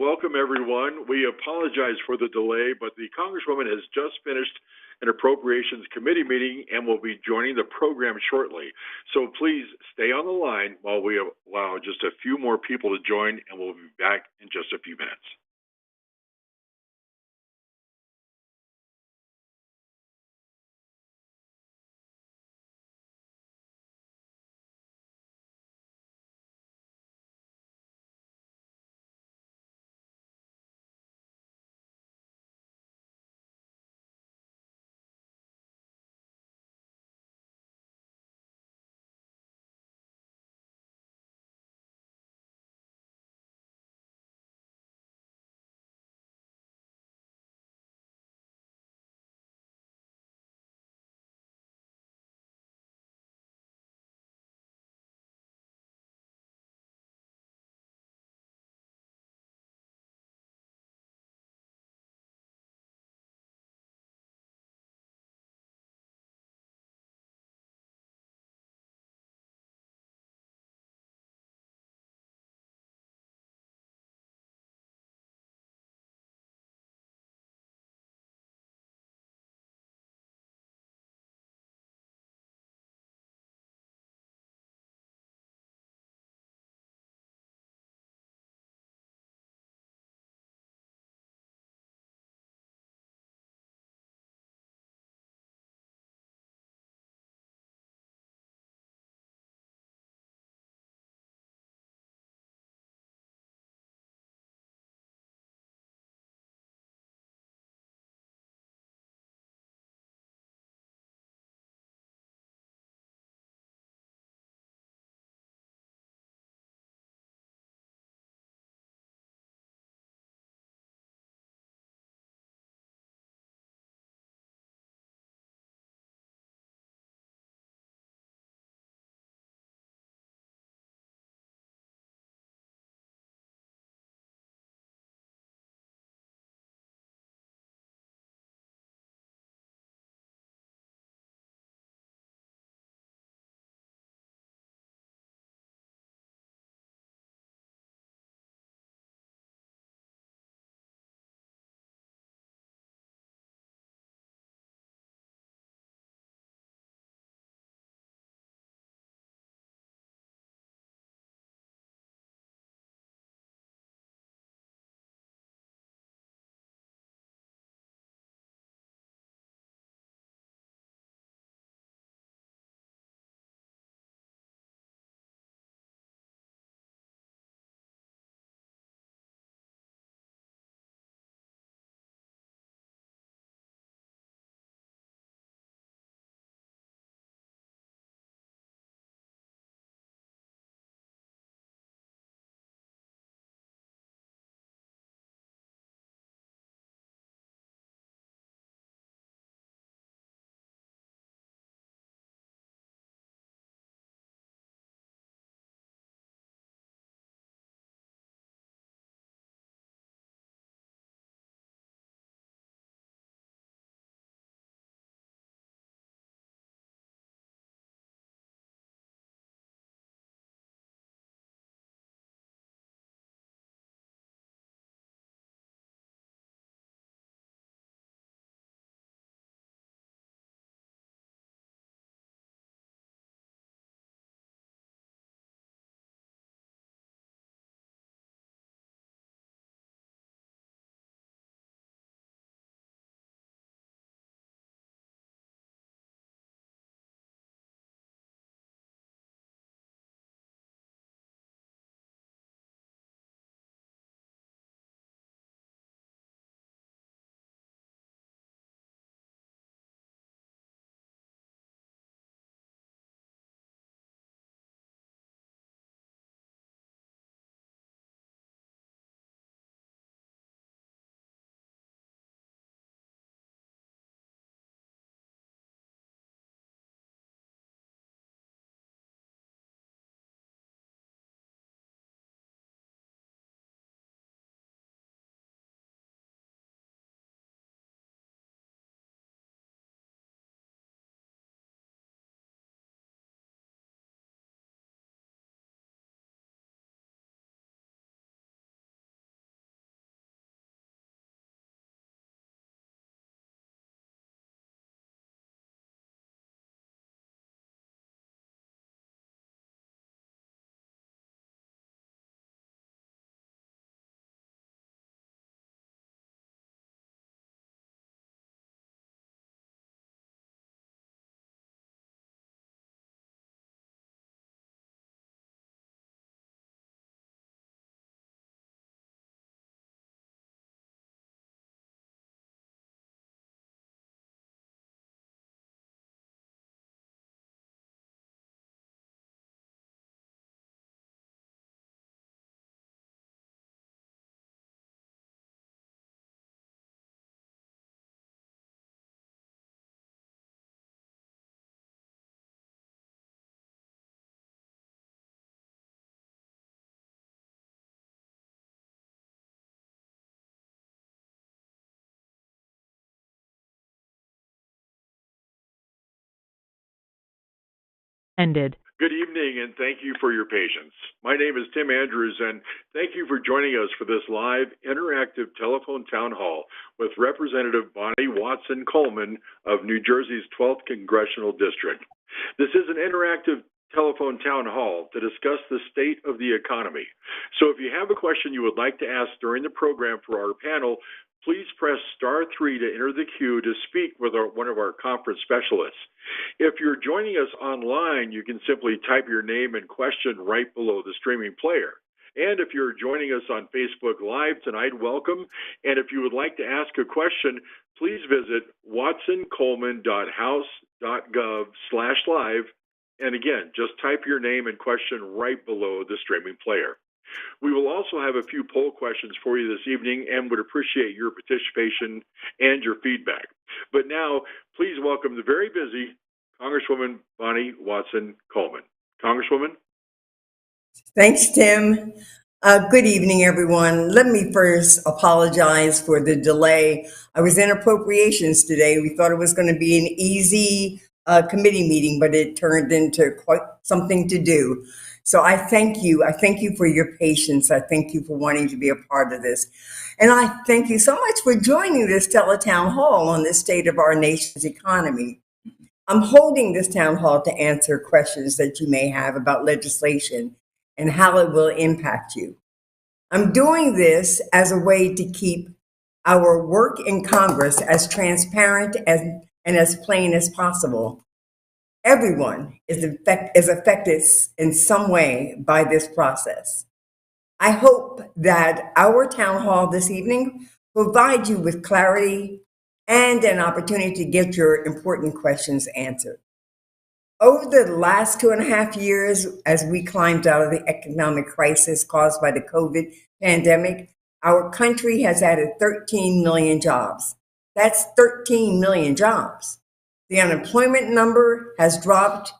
Welcome, everyone. We apologize for the delay, but the Congresswoman has just finished an Appropriations Committee meeting and will be joining the program shortly. So please stay on the line while we allow just a few more people to join, and we'll be back in just a few minutes. ended. Good evening, and thank you for your patience. My name is Tim Andrews, and thank you for joining us for this live interactive telephone town hall with Representative Bonnie Watson Coleman of New Jersey's 12th Congressional District. This is an interactive telephone town hall to discuss the state of the economy. So if you have a question you would like to ask during the program for our panel, please press *3 to enter the queue to speak with one of our conference specialists. If you're joining us online, you can simply type your name and question right below the streaming player. And if you're joining us on Facebook Live tonight, welcome. And if you would like to ask a question, please visit watsoncoleman.house.gov/live. And again, just type your name and question right below the streaming player. We will also have a few poll questions for you this evening and would appreciate your participation and your feedback. But now, please welcome the very busy Congresswoman Bonnie Watson Coleman. Congresswoman? Thanks, Tim. Good evening, everyone. Let me first apologize for the delay. I was in appropriations today. We thought it was going to be an easy committee meeting, but it turned into quite something to do. So I thank you. I thank you for your patience. I thank you for wanting to be a part of this. And I thank you so much for joining this teletown hall on the state of our nation's economy. I'm holding this town hall to answer questions that you may have about legislation and how it will impact you. I'm doing this as a way to keep our work in Congress as transparent and as plain as possible. Everyone is affected in some way by this process. I hope that our town hall this evening provides you with clarity and an opportunity to get your important questions answered. Over the last 2.5 years, as we climbed out of the economic crisis caused by the COVID pandemic, our country has added 13 million jobs. That's 13 million jobs. The unemployment number has dropped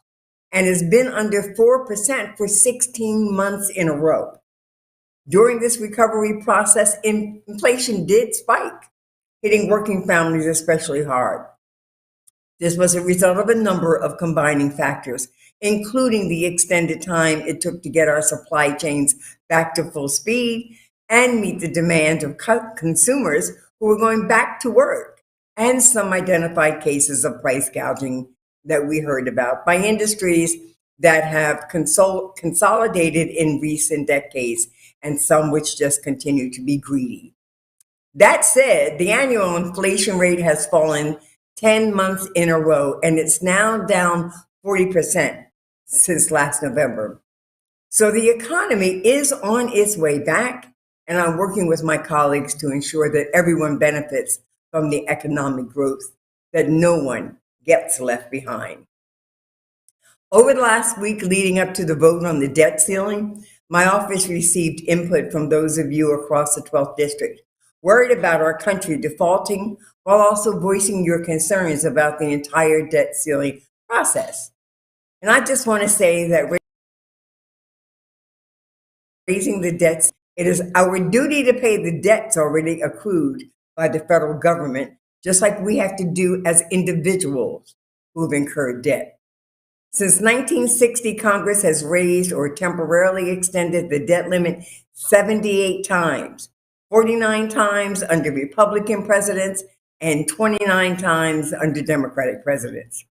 and has been under 4% for 16 months in a row. During this recovery process, inflation did spike, hitting working families especially hard. This was a result of a number of combining factors, including the extended time it took to get our supply chains back to full speed and meet the demand of consumers who were going back to work, and some identified cases of price gouging that we heard about by industries that have consolidated in recent decades, and some which just continue to be greedy. That said, the annual inflation rate has fallen 10 months in a row, and it's now down 40% since last November. So the economy is on its way back, and I'm working with my colleagues to ensure that everyone benefits from the economic growth, that no one gets left behind. Over the last week leading up to the vote on the debt ceiling, my office received input from those of you across the 12th District, worried about our country defaulting, while also voicing your concerns about the entire debt ceiling process. And I just want to say that raising the debts, it is our duty to pay the debts already accrued by the federal government, just like we have to do as individuals who have incurred debt. Since 1960, Congress has raised or temporarily extended the debt limit 78 times, 49 times under Republican presidents and 29 times under Democratic presidents.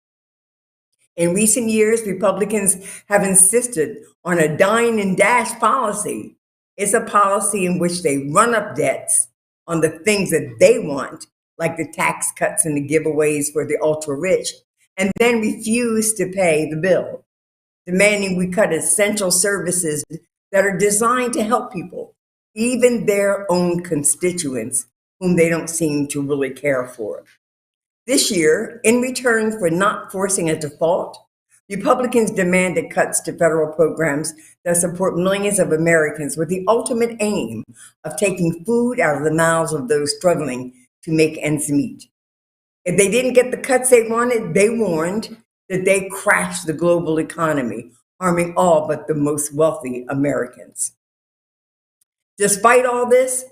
In recent years, Republicans have insisted on a dine and dash policy. It's a policy in which they run up debts on the things that they want, like the tax cuts and the giveaways for the ultra rich, and then refuse to pay the bill, demanding we cut essential services that are designed to help people, even their own constituents, whom they don't seem to really care for. This year, in return for not forcing a default, Republicans demanded cuts to federal programs that support millions of Americans with the ultimate aim of taking food out of the mouths of those struggling to make ends meet. If they didn't get the cuts they wanted, they warned that they crashed the global economy, harming all but the most wealthy Americans. Despite all this,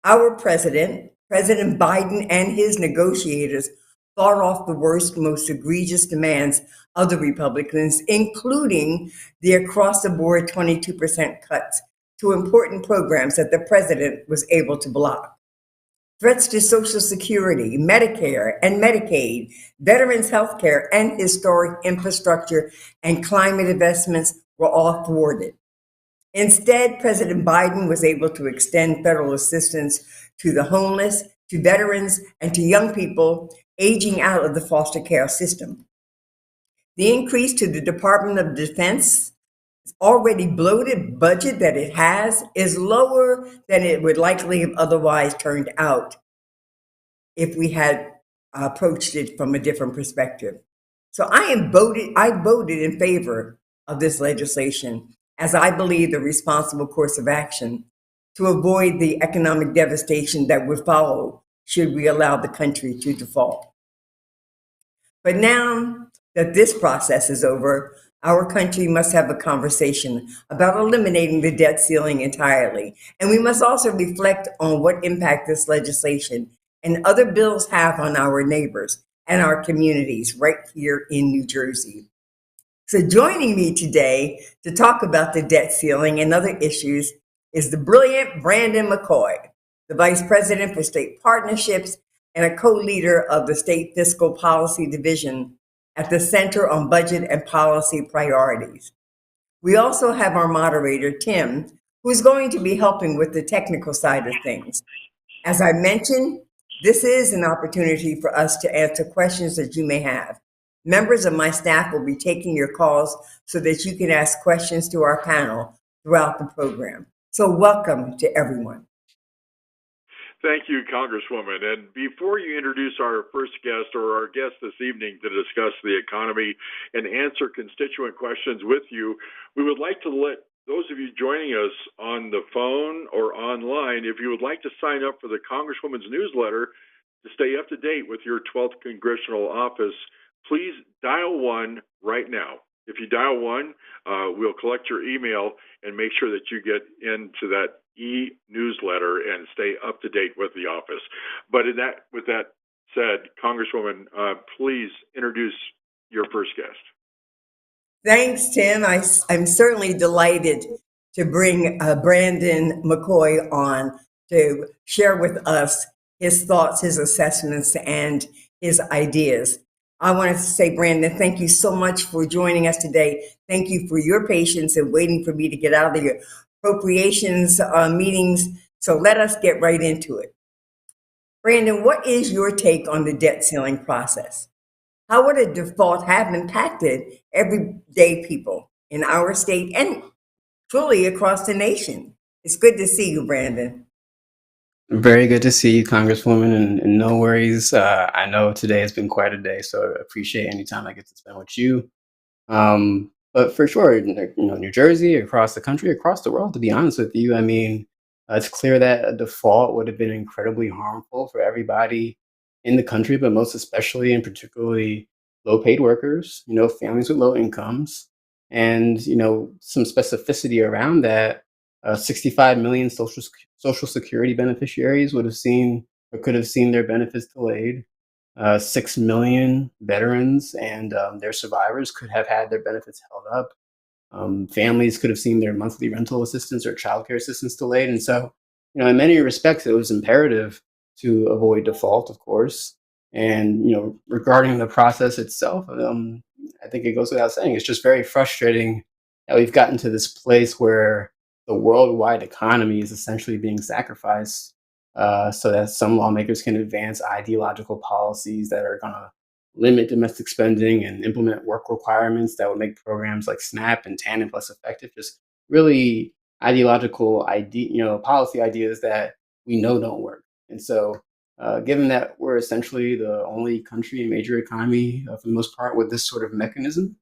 our President Biden, and his negotiators fought off the worst, most egregious demands of the Republicans, including the across the board 22% cuts to important programs that the president was able to block. Threats to Social Security, Medicare and Medicaid, veterans' health care, and historic infrastructure and climate investments were all thwarted. Instead, President Biden was able to extend federal assistance to the homeless, to veterans, and to young people aging out of the foster care system. The increase to the Department of Defense already bloated budget that it has is lower than it would likely have otherwise turned out if we had approached it from a different perspective. So I voted in favor of this legislation as I believe the responsible course of action to avoid the economic devastation that would follow should we allow the country to default. But now that this process is over, our country must have a conversation about eliminating the debt ceiling entirely. And we must also reflect on what impact this legislation and other bills have on our neighbors and our communities right here in New Jersey. So joining me today to talk about the debt ceiling and other issues is the brilliant Brandon McCoy, the Vice President for State Partnerships and a co-leader of the State Fiscal Policy Division at the Center on Budget and Policy Priorities. We also have our moderator, Tim, who is going to be helping with the technical side of things. As I mentioned, this is an opportunity for us to answer questions that you may have. Members of my staff will be taking your calls so that you can ask questions to our panel throughout the program. So welcome to everyone. Thank you, Congresswoman. And before you introduce our first guest or our guest this evening to discuss the economy and answer constituent questions with you, we would like to let those of you joining us on the phone or online, if you would like to sign up for the Congresswoman's newsletter to stay up to date with your 12th Congressional office, please dial 1 right now. If you dial 1, we'll collect your email and make sure that you get into that e-newsletter and stay up to date with the office. But with that said, Congresswoman, please introduce your first guest. Thanks, Tim. I'm certainly delighted to bring Brandon McCoy on to share with us his thoughts, his assessments, and his ideas. I wanted to say, Brandon, thank you so much for joining us today. Thank you for your patience and waiting for me to get out of your appropriations meetings. So let us get right into it. Brandon, what is your take on the debt ceiling process? How would a default have impacted everyday people in our state and truly across the nation? It's good to see you, Brandon. Very good to see you, Congresswoman, and no worries. I know today has been quite a day, so I appreciate any time I get to spend with you. But for sure, New Jersey, across the country, across the world, to be honest with you, I mean, it's clear that a default would have been incredibly harmful for everybody in the country, but most especially and particularly low-paid workers, families with low incomes, and, some specificity around that. 65 million Social Security beneficiaries would have seen or could have seen their benefits delayed. 6 million veterans and their survivors could have had their benefits held up. Families could have seen their monthly rental assistance or childcare assistance delayed. And so, in many respects, it was imperative to avoid default, of course. And, regarding the process itself, I think it goes without saying, it's just very frustrating that we've gotten to this place where the worldwide economy is essentially being sacrificed so that some lawmakers can advance ideological policies that are going to limit domestic spending and implement work requirements that would make programs like SNAP and TANF less effective. Just really ideological policy ideas that we know don't work. And so given that we're essentially the only country and major economy for the most part with this sort of mechanism,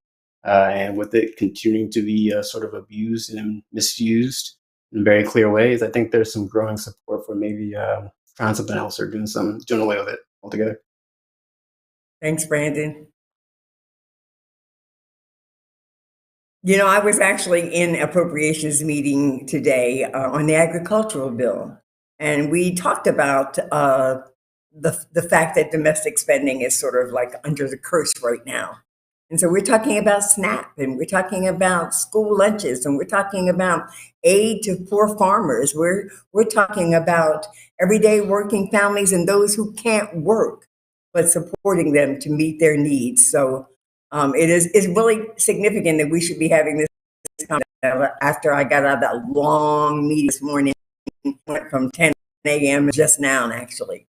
and with it continuing to be sort of abused and misused in very clear ways, I think there's some growing support for maybe trying something else or doing away with it altogether. Thanks, Brandon. I was actually in appropriations meeting today on the agricultural bill, and we talked about the fact that domestic spending is sort of like under the curse right now. And so we're talking about SNAP, and we're talking about school lunches, and we're talking about aid to poor farmers. We're talking about everyday working families and those who can't work, but supporting them to meet their needs. So it's really significant that we should be having this after I got out of that long meeting this morning, went from 10 a.m. just now, actually.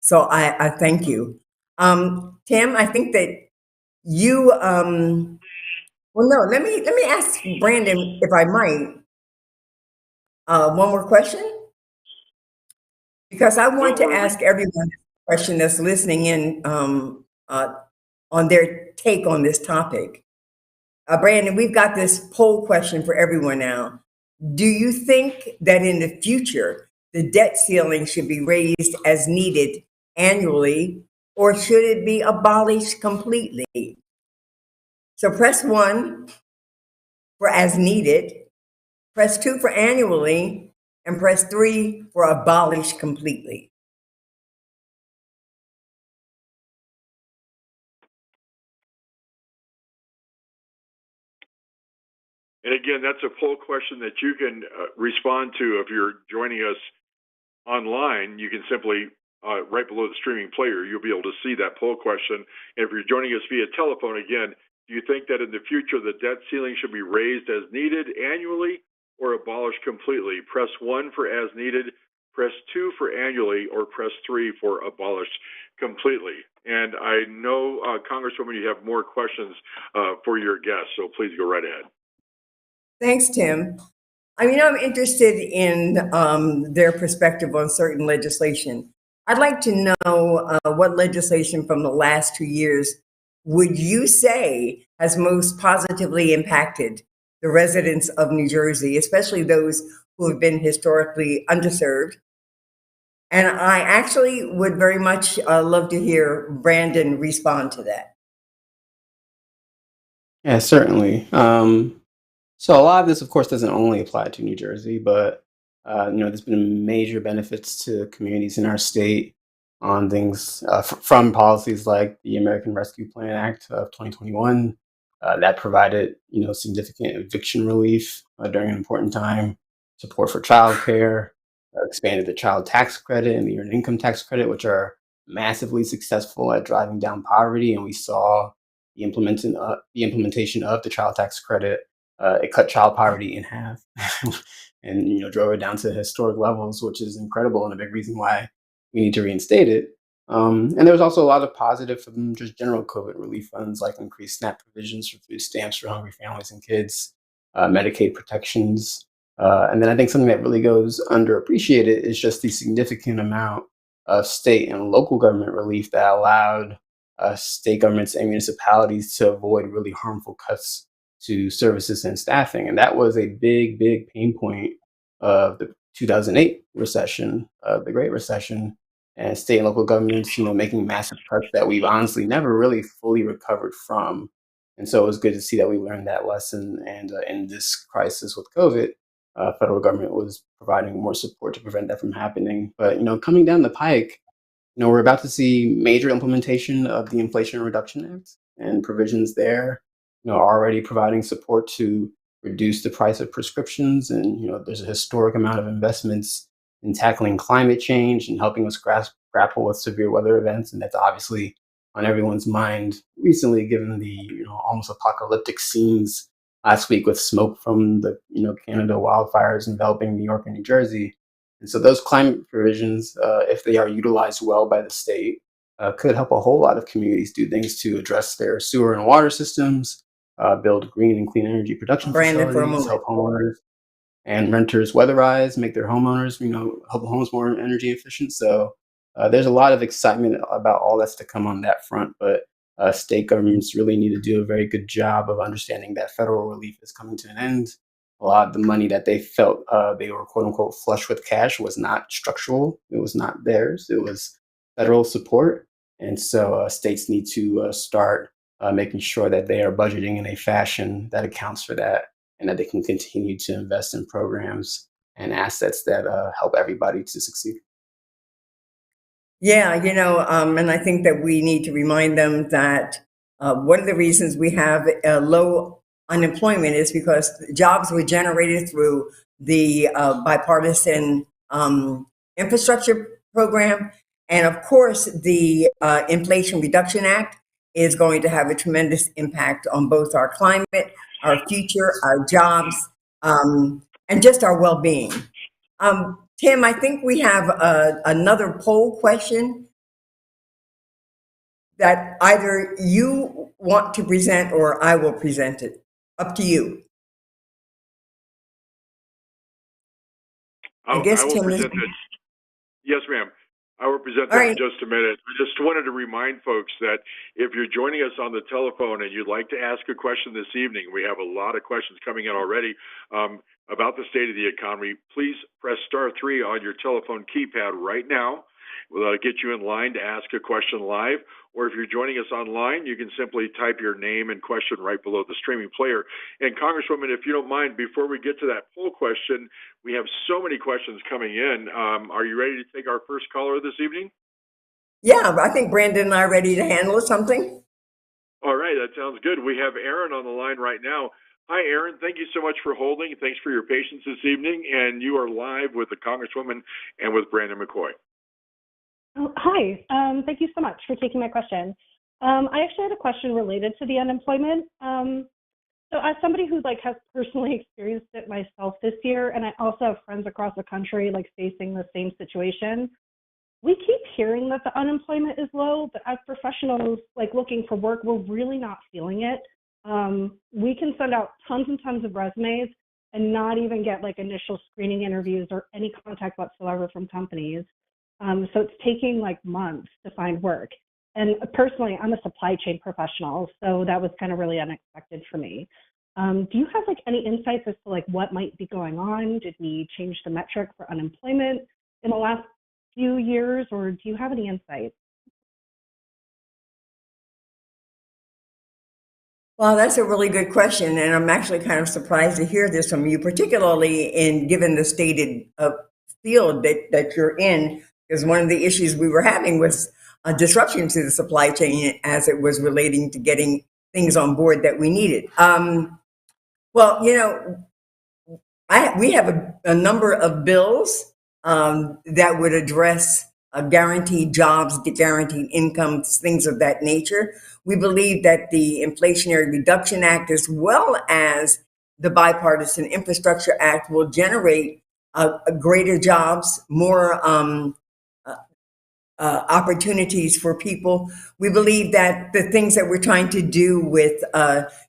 So I thank you. Tim, I think that you, well, no, let me ask Brandon, if I might, one more question, because I want to ask everyone a question that's listening in on their take on this topic. Brandon, we've got this poll question for everyone now. Do you think that in the future, the debt ceiling should be raised as needed annually, or should it be abolished completely? So press 1 for as needed, press 2 for annually, and press 3 for abolish completely. And again, that's a poll question that you can respond to if you're joining us online. You can simply, right below the streaming player, you'll be able to see that poll question. And if you're joining us via telephone, again, do you think that in the future the debt ceiling should be raised as needed annually or abolished completely? Press 1 for as needed, press 2 for annually, or press 3 for abolished completely. And I know, Congresswoman, you have more questions for your guests, so please go right ahead. Thanks, Tim. I mean, I'm interested in their perspective on certain legislation. I'd like to know what legislation from the last 2 years would you say has most positively impacted the residents of New Jersey, especially those who have been historically underserved. And I actually would very much love to hear Brandon respond to that. Yeah, certainly. So a lot of this, of course, doesn't only apply to New Jersey, but there's been major benefits to communities in our state on things from policies like the American Rescue Plan Act of 2021 that provided significant eviction relief during an important time, support for childcare, expanded the child tax credit and the earned income tax credit, which are massively successful at driving down poverty. And we saw the implementation of the child tax credit. It cut child poverty in half, and drove it down to historic levels, which is incredible and a big reason why we need to reinstate it. And there was also a lot of positive from just general COVID relief funds, like increased SNAP provisions for food stamps for hungry families and kids, Medicaid protections, and then I think something that really goes underappreciated is just the significant amount of state and local government relief that allowed state governments and municipalities to avoid really harmful cuts to services and staffing. And that was a big, big pain point of the 2008 recession, the Great Recession, and state and local governments, making massive cuts that we've honestly never really fully recovered from. And so it was good to see that we learned that lesson. And in this crisis with COVID, federal government was providing more support to prevent that from happening. But coming down the pike, we're about to see major implementation of the Inflation Reduction Act and provisions there, already providing support to reduce the price of prescriptions. And, there's a historic amount of investments in tackling climate change and helping us grapple with severe weather events. And that's obviously on everyone's mind recently, given the, almost apocalyptic scenes last week with smoke from the, Canada wildfires enveloping New York and New Jersey. And so those climate provisions, if they are utilized well by the state, could help a whole lot of communities do things to address their sewer and water systems, build green and clean energy production Brandon, for a facilities, moment. help homeowners and renters weatherize, make their homeowners, help homes more energy efficient. So there's a lot of excitement about all that's to come on that front. But state governments really need to do a very good job of understanding that federal relief is coming to an end. A lot of the money that they felt they were quote unquote flush with cash was not structural. It was not theirs. It was federal support. And so states need to start making sure that they are budgeting in a fashion that accounts for that and that they can continue to invest in programs and assets that help everybody to succeed. Yeah, and I think that we need to remind them that one of the reasons we have low unemployment is because jobs were generated through the bipartisan infrastructure program. And of course, the Inflation Reduction Act is going to have a tremendous impact on both our climate, our future, our jobs, and just our well being. Tim, I think we have another poll question that either you want to present or I will present it. Up to you. I I guess will Tim is. present it. Yes, ma'am. I will present All that in right. just a minute. I just wanted to remind folks that if you're joining us on the telephone and you'd like to ask a question this evening, we have a lot of questions coming in already about the state of the economy. Please press *3 on your telephone keypad right now. We'll get you in line to ask a question live. Or if you're joining us online, you can simply type your name and question right below the streaming player. And Congresswoman, if you don't mind, before we get to that poll question, we have so many questions coming in. Are you ready to take our first caller this evening? Yeah, I think Brandon and I are ready to handle something. All right, that sounds good. We have Aaron on the line right now. Hi, Aaron. Thank you so much for holding. Thanks for your patience this evening. And you are live with the Congresswoman and with Brandon McCoy. Oh, hi. Thank you so much for taking my question. I actually had a question related to the unemployment. So as somebody who has personally experienced it myself this year, and I also have friends across the country facing the same situation, we keep hearing that the unemployment is low, but as professionals looking for work, we're really not feeling it. We can send out tons and tons of resumes and not even get initial screening interviews or any contact whatsoever from companies. So it's taking months to find work. And personally, I'm a supply chain professional, so that was kind of really unexpected for me. Do you have any insights as to what might be going on? Did we change the metric for unemployment in the last few years, or do you have any insights? Well, that's a really good question, and I'm actually kind of surprised to hear this from you, particularly in given the stated field that you're in, because one of the issues we were having was a disruption to the supply chain as it was relating to getting things on board that we needed. Well, we have a number of bills that would address guaranteed jobs, guaranteed incomes, things of that nature. We believe that the Inflationary Reduction Act, as well as the Bipartisan Infrastructure Act, will generate greater jobs, more opportunities for people. We believe that the things that we're trying to do with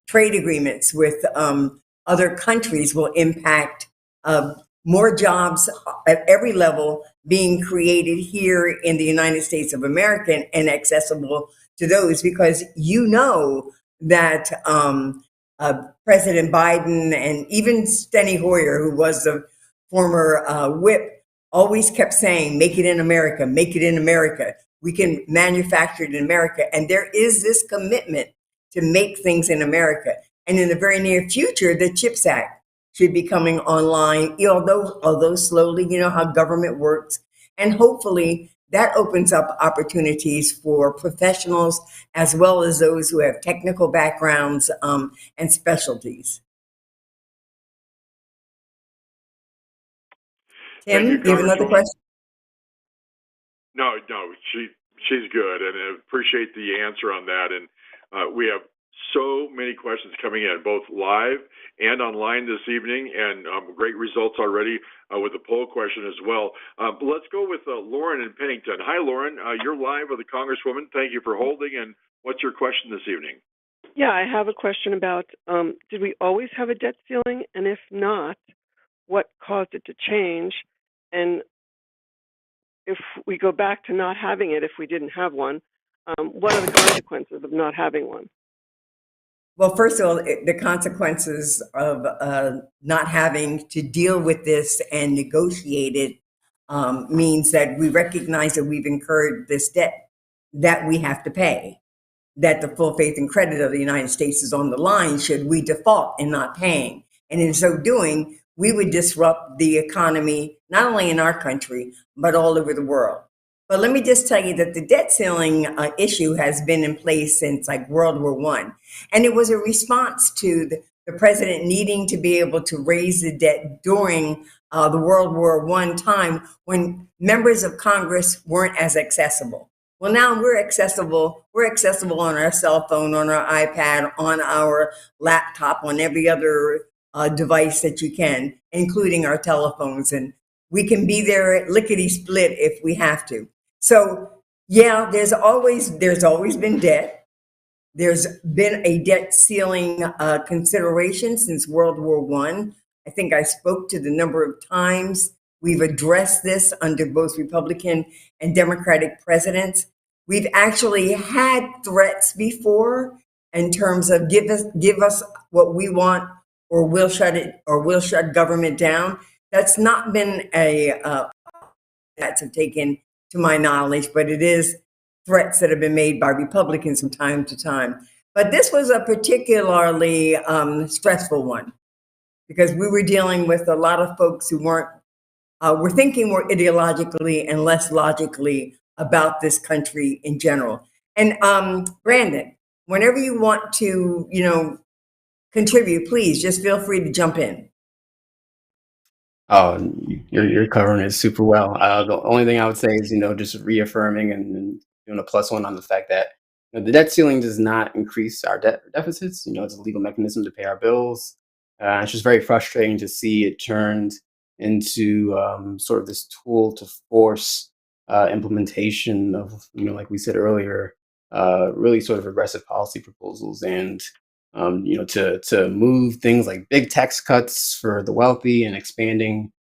trade agreements with other countries will impact more jobs at every level being created here in the United States of America and accessible to those, because that President Biden and even Steny Hoyer, who was the former whip, always kept saying, make it in America, make it in America. We can manufacture it in America. And there is this commitment to make things in America. And in the very near future, the CHIPS Act should be coming online, although slowly, how government works. And hopefully that opens up opportunities for professionals as well as those who have technical backgrounds and specialties. Tim, you have another question? No, she's good, and I appreciate the answer on that. And we have so many questions coming in, both live and online this evening, and great results already with the poll question as well. But let's go with Lauren in Pennington. Hi, Lauren. You're live with the Congresswoman. Thank you for holding. And what's your question this evening? Yeah, I have a question about, did we always have a debt ceiling? And if not, what caused it to change? And if we go back to not having it, if we didn't have one, what are the consequences of not having one? Well, first of all, the consequences of not having to deal with this and negotiate it means that we recognize that we've incurred this debt that we have to pay, that the full faith and credit of the United States is on the line should we default in not paying. And in so doing, we would disrupt the economy, not only in our country, but all over the world. But let me just tell you that the debt ceiling issue has been in place since like World War One, and it was a response to the president needing to be able to raise the debt during the World War One time when members of Congress weren't as accessible. Well, now we're accessible. We're accessible on our cell phone, on our iPad, on our laptop, on every other device that you can, including our telephones, and we can be there lickety split if we have to. So yeah, there's always been debt. There's been a debt ceiling consideration since World War One. I think I spoke to the number of times we've addressed this under both Republican and Democratic presidents. We've actually had threats before in terms of give us what we want, or we'll shut government down. That's not been a that's have taken to my knowledge, but it is threats that have been made by Republicans from time to time. But this was a particularly stressful one because we were dealing with a lot of folks who were thinking more ideologically and less logically about this country in general. And Brandon, whenever you want to, contribute, please just feel free to jump in. Oh, you're covering it super well. The only thing I would say is, just reaffirming and doing a plus one on the fact that the debt ceiling does not increase our debt deficits. It's a legal mechanism to pay our bills. It's just very frustrating to see it turned into sort of this tool to force implementation of, like we said earlier, really sort of aggressive policy proposals and to move things like big tax cuts for the wealthy and expanding,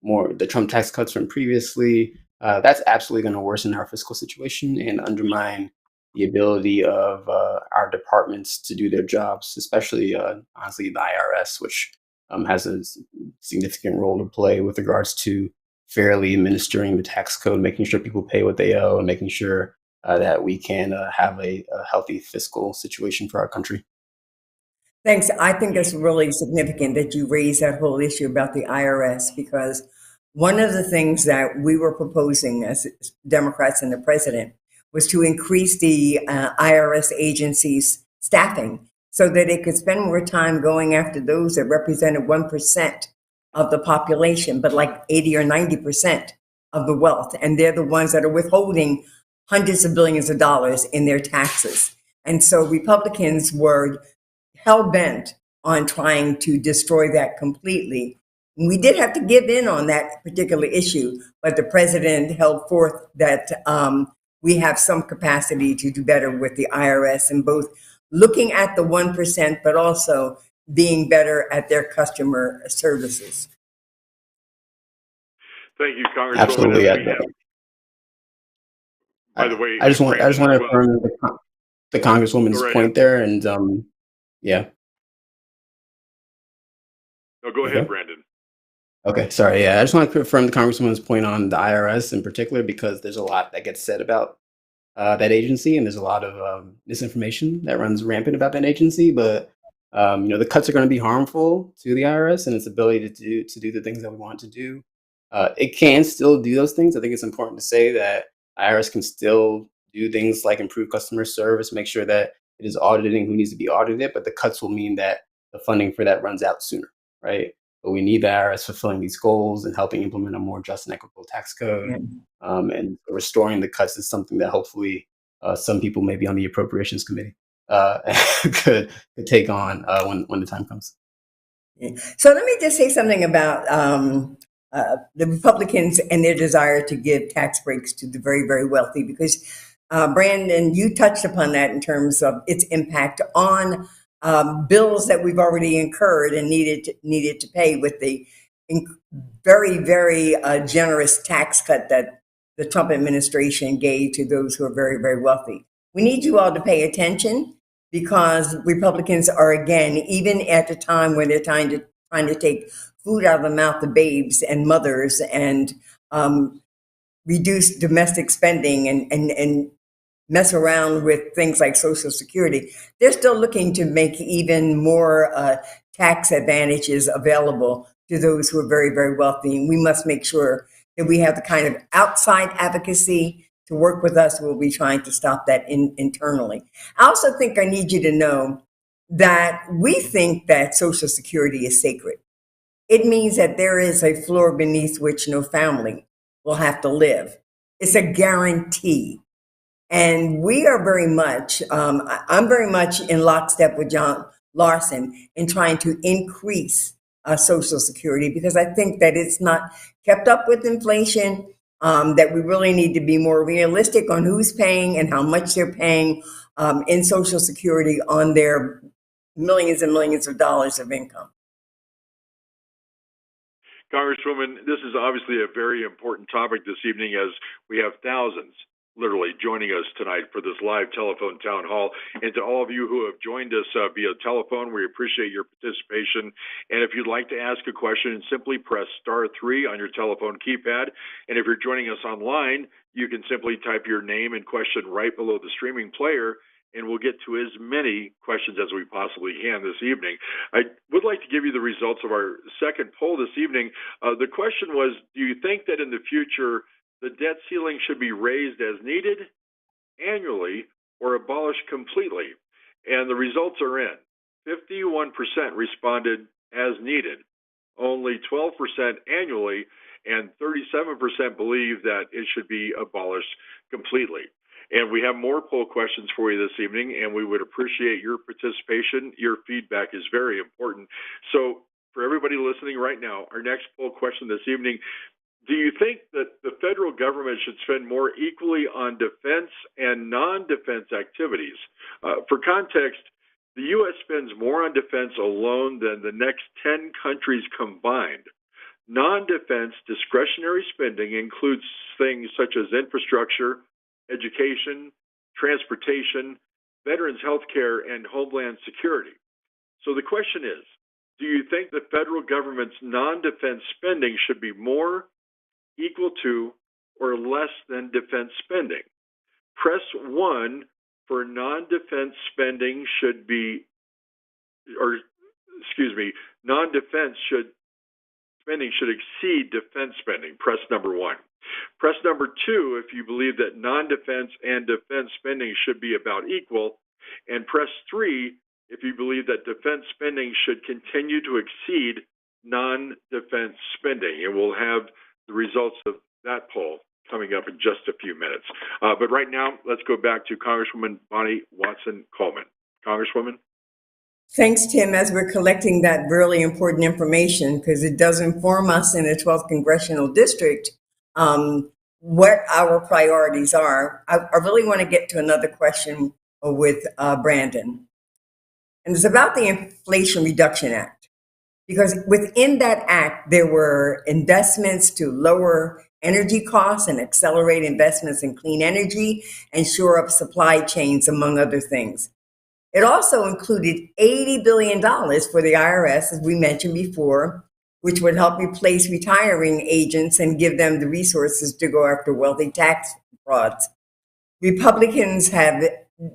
more the Trump tax cuts from previously. That's absolutely going to worsen our fiscal situation and undermine the ability of our departments to do their jobs, especially, honestly, the IRS, which has a significant role to play with regards to fairly administering the tax code, making sure people pay what they owe, and making sure that we can have a healthy fiscal situation for our country. Thanks. I think it's really significant that you raised that whole issue about the IRS because one of the things that we were proposing as Democrats and the president was to increase the IRS agency's staffing so that it could spend more time going after those that represented 1% of the population, but like 80 or 90% of the wealth. And they're the ones that are withholding hundreds of billions of dollars in their taxes. And so Republicans were hell bent on trying to destroy that completely. We did have to give in on that particular issue, but the president held forth that we have some capacity to do better with the IRS and both looking at the 1%, but also being better at their customer services. Thank you, Congresswoman. Absolutely. By the way, I just want to affirm the Congresswoman's point there, and yeah. No, go ahead, Brandon. Okay, sorry. Yeah, I just want to confirm the Congresswoman's point on the IRS in particular because there's a lot that gets said about that agency, and there's a lot of misinformation that runs rampant about that agency. But the cuts are going to be harmful to the IRS and its ability to do the things that we want to do. It can still do those things. I think it's important to say that IRS can still do things like improve customer service, make sure that it is auditing who needs to be audited, but the cuts will mean that the funding for that runs out sooner, right? But we need the IRS fulfilling these goals and helping implement a more just and equitable tax code. And restoring the cuts is something that hopefully some people maybe on the Appropriations Committee could take on when the time comes. So let me just say something about the Republicans and their desire to give tax breaks to the very, very wealthy, because Brandon, you touched upon that in terms of its impact on bills that we've already incurred and needed to pay with the very, very generous tax cut that the Trump administration gave to those who are very, very wealthy. We need you all to pay attention because Republicans are, again, even at the time when they're trying to take food out of the mouth of babes and mothers and reduce domestic spending and mess around with things like Social Security, they're still looking to make even more tax advantages available to those who are very, very wealthy. And we must make sure that we have the kind of outside advocacy to work with us. We'll be trying to stop that internally. I also think I need you to know that we think that Social Security is sacred. It means that there is a floor beneath which no family will have to live. It's a guarantee. And we are very much, I'm very much in lockstep with John Larson in trying to increase Social Security because I think that it's not kept up with inflation, that we really need to be more realistic on who's paying and how much they're paying in Social Security on their millions and millions of dollars of income. Congresswoman, this is obviously a very important topic this evening as we have thousands literally joining us tonight for this live telephone town hall. And to all of you who have joined us via telephone, we appreciate your participation. And if you'd like to ask a question, simply press *3 on your telephone keypad. And if you're joining us online, you can simply type your name and question right below the streaming player, and we'll get to as many questions as we possibly can this evening. I would like to give you the results of our second poll this evening. The question was, do you think that in the future the debt ceiling should be raised as needed, annually, or abolished completely? And the results are in. 51% responded as needed, only 12% annually, and 37% believe that it should be abolished completely. And we have more poll questions for you this evening, and we would appreciate your participation. Your feedback is very important. So for everybody listening right now, our next poll question this evening: do you think that the federal government should spend more equally on defense and non-defense activities? For context, the U.S. spends more on defense alone than the next 10 countries combined. Non-defense discretionary spending includes things such as infrastructure, education, transportation, veterans health care, and homeland security. So the question is, do you think the federal government's non-defense spending should be more, equal to, or less than defense spending? Press 1 for non-defense spending should be, or excuse me, non-defense spending should exceed defense spending. Press number 1. Press number 2 if you believe that non-defense and defense spending should be about equal, and press 3 if you believe that defense spending should continue to exceed non-defense spending. And we'll have the results of that poll coming up in just a few minutes. But right now, let's go back to Congresswoman Bonnie Watson Coleman. Congresswoman? Thanks, Tim, as we're collecting that really important information, because it does inform us in the 12th Congressional District what our priorities are. I really want to get to another question with Brandon. And it's about the Inflation Reduction Act. Because within that act, there were investments to lower energy costs and accelerate investments in clean energy and shore up supply chains, among other things. It also included $80 billion for the IRS, as we mentioned before, which would help replace retiring agents and give them the resources to go after wealthy tax frauds. Republicans have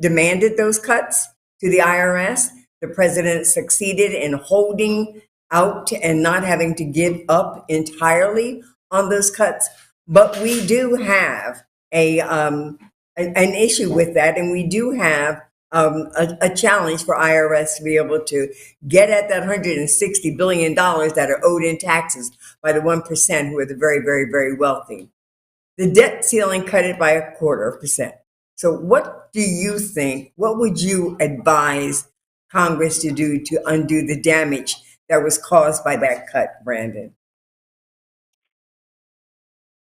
demanded those cuts to the IRS. The president succeeded in holding out and not having to give up entirely on those cuts. But we do have an issue with that, and we do have a challenge for IRS to be able to get at that $160 billion that are owed in taxes by the 1% who are the very, very, very wealthy. The debt ceiling cut it by 0.25%. So what do you think, what would you advise Congress to do to undo the damage that was caused by that cut, Brandon?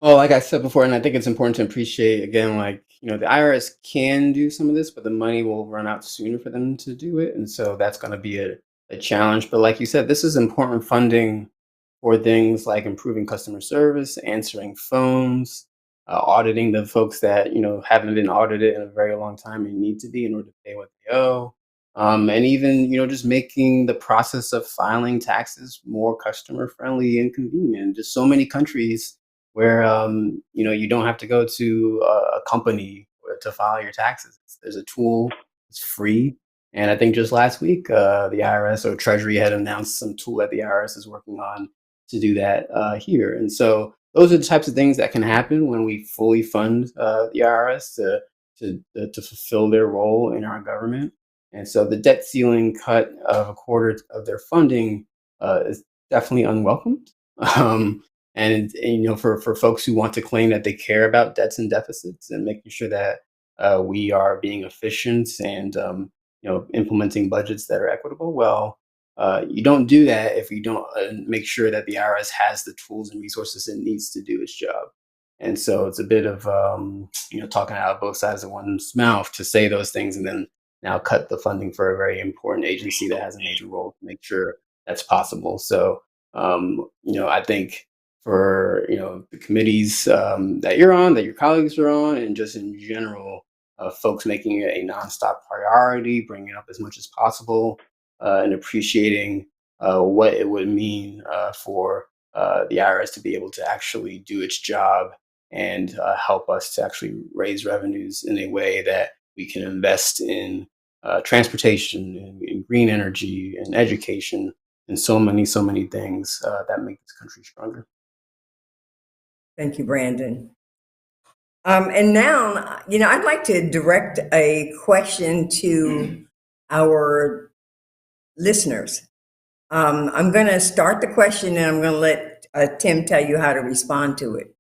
Well, like I said before, and I think it's important to appreciate, again, like, the IRS can do some of this, but the money will run out sooner for them to do it. And so that's going to be a challenge. But like you said, this is important funding for things like improving customer service, answering phones, auditing the folks that, haven't been audited in a very long time and need to be in order to pay what they owe. And even, just making the process of filing taxes more customer friendly and convenient. Just so many countries where, you don't have to go to a company to file your taxes. There's a tool, it's free. And I think just last week, the IRS or Treasury had announced some tool that the IRS is working on to do that here. And so those are the types of things that can happen when we fully fund the IRS to fulfill their role in our government. And so the debt ceiling cut of a quarter of their funding is definitely unwelcomed. For folks who want to claim that they care about debts and deficits and making sure that we are being efficient and implementing budgets that are equitable, well, you don't do that if you don't make sure that the IRS has the tools and resources it needs to do its job. And so it's a bit of talking out of both sides of one's mouth to say those things and then now cut the funding for a very important agency that has a major role to make sure that's possible. So I think for the committees that you're on, that your colleagues are on, and just in general, folks making it a nonstop priority, bringing it up as much as possible, and appreciating what it would mean for the IRS to be able to actually do its job and help us to actually raise revenues in a way that we can invest in transportation, in green energy, and education, and so many things that make this country stronger. Thank you, Brandon. And now, I'd like to direct a question to our listeners. I'm going to start the question and I'm going to let Tim tell you how to respond to it.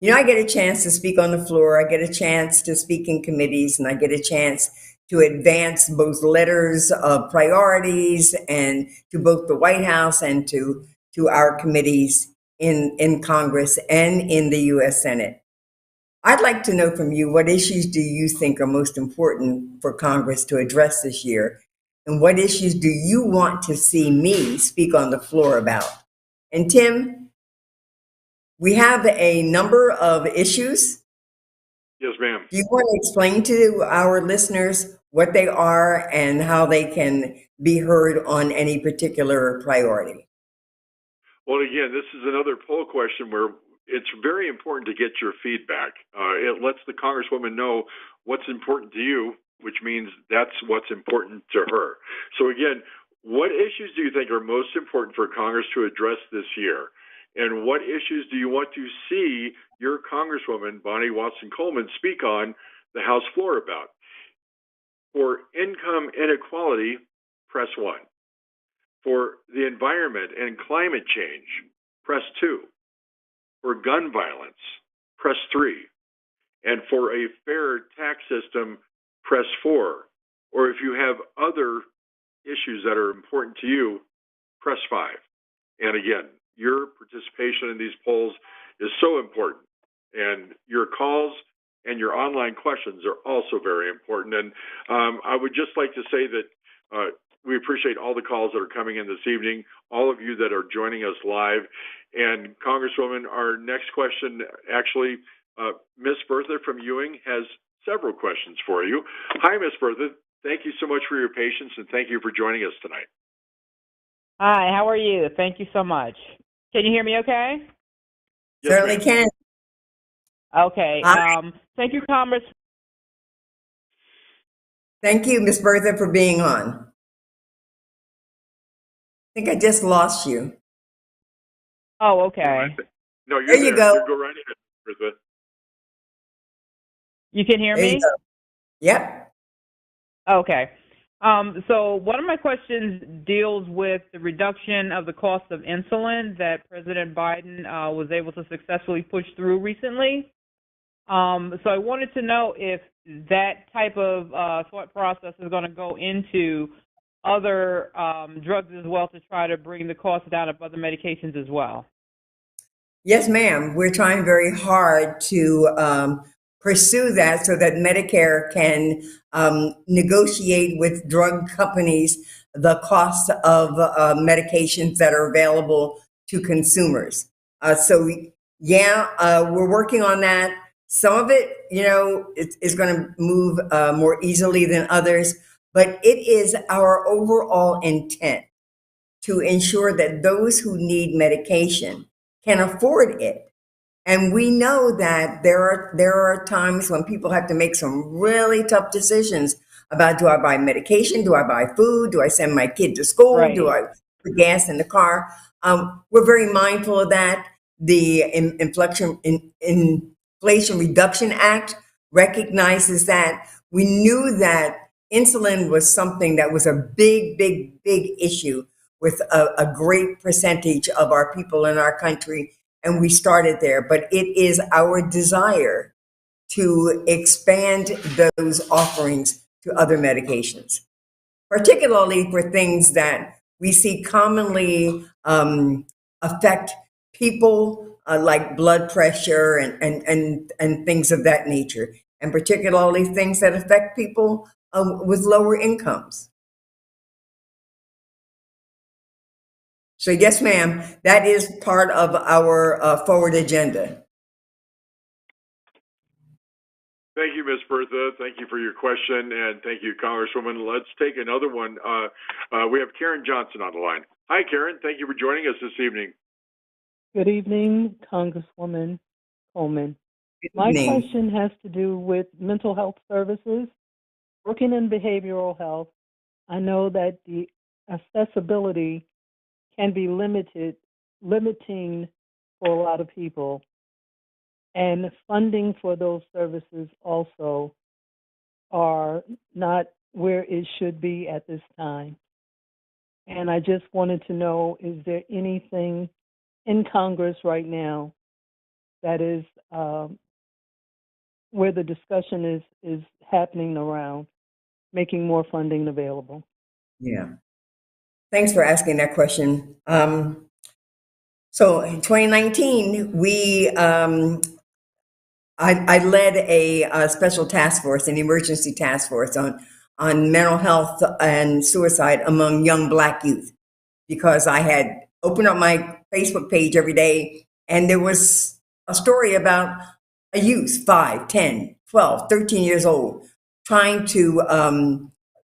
I get a chance to speak on the floor. I get a chance to speak in committees, and I get a chance to advance both letters of priorities and to both the White House and to our committees in Congress and in the U.S. Senate. I'd like to know from you, what issues do you think are most important for Congress to address this year? And what issues do you want to see me speak on the floor about? And Tim, we have a number of issues. Yes, ma'am. Do you want to explain to our listeners what they are and how they can be heard on any particular priority? Well, again, this is another poll question where it's very important to get your feedback. It lets the Congresswoman know what's important to you, which means that's what's important to her. So again, what issues do you think are most important for Congress to address this year? And what issues do you want to see your Congresswoman, Bonnie Watson Coleman, speak on the House floor about? For income inequality, press 1. For the environment and climate change, press 2. For gun violence, press 3. And for a fair tax system, press 4. Or if you have other issues that are important to you, press 5. And again, your participation in these polls is so important. And your calls and your online questions are also very important. And I would just like to say that we appreciate all the calls that are coming in this evening, all of you that are joining us live. And Congresswoman, our next question, actually, Miss Bertha from Ewing has several questions for you. Hi, Miss Bertha. Thank you so much for your patience, and thank you for joining us tonight. Hi, how are you? Thank you so much. Can you hear me okay? Yes, Certainly ma'am. can. Okay. Thank you, Congress. Thank you, Ms. Bertha, for being on. I think I just lost you. Oh, okay. No, you're There you go. You go right ahead, Bertha. You can hear There you me? go. Yep. Okay. So one of my questions deals with the reduction of the cost of insulin that President Biden was able to successfully push through recently. So I wanted to know if that type of thought process is going to go into other drugs as well to try to bring the cost down of other medications as well. Yes, ma'am. We're trying very hard to pursue that so that Medicare can negotiate with drug companies the cost of medications that are available to consumers. We're working on that. Some of it, is going to move more easily than others, but it is our overall intent to ensure that those who need medication can afford it. And we know that there are times when people have to make some really tough decisions about, do I buy medication? Do I buy food? Do I send my kid to school? Right. Do I put gas in the car? We're very mindful of that. the Inflation Reduction Act recognizes that. We knew that insulin was something that was a big, big, big issue with a great percentage of our people in our country, and we started there. But it is our desire to expand those offerings to other medications, particularly for things that we see commonly affect people, like blood pressure and things of that nature, and particularly things that affect people with lower incomes. So yes, ma'am, that is part of our forward agenda. Thank you, Ms. Bertha. Thank you for your question, and thank you, Congresswoman. Let's take another one. We have Karen Johnson on the line. Hi, Karen. Thank you for joining us this evening. Good evening, Congresswoman Coleman. Good My evening. question has to do with mental health services. Working in behavioral health, I know that the accessibility can be limiting for a lot of people. And funding for those services also are not where it should be at this time. And I just wanted to know, is there anything in Congress right now that is where the discussion is happening around making more funding available? Yeah. Thanks for asking that question. So in 2019, I led a special task force, an emergency task force on mental health and suicide among young Black youth, because I had opened up my Facebook page every day and there was a story about a youth, 5, 10, 12, 13 years old, trying to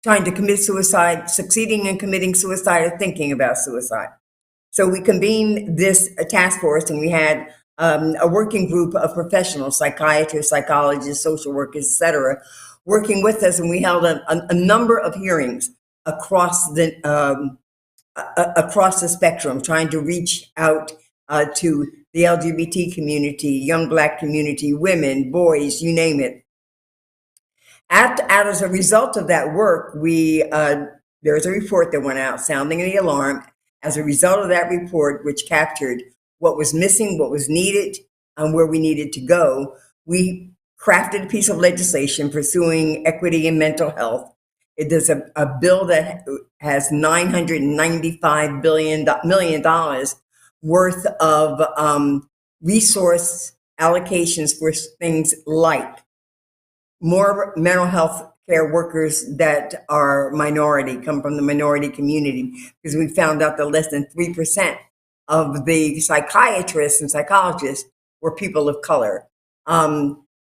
commit suicide, succeeding in committing suicide or thinking about suicide. So we convened this task force, and we had a working group of professionals, psychiatrists, psychologists, social workers, et cetera, working with us. And we held a number of hearings across the spectrum, trying to reach out to the LGBT community, young Black community, women, boys, you name it. As a result of that work, there was a report that went out sounding the alarm. As a result of that report, which captured what was missing, what was needed, and where we needed to go, we crafted a piece of legislation pursuing equity in mental health. It is a bill that has $995 million worth of resource allocations for things like more mental health care workers that are minority, come from the minority community, because we found out that less than 3% of the psychiatrists and psychologists were people of color.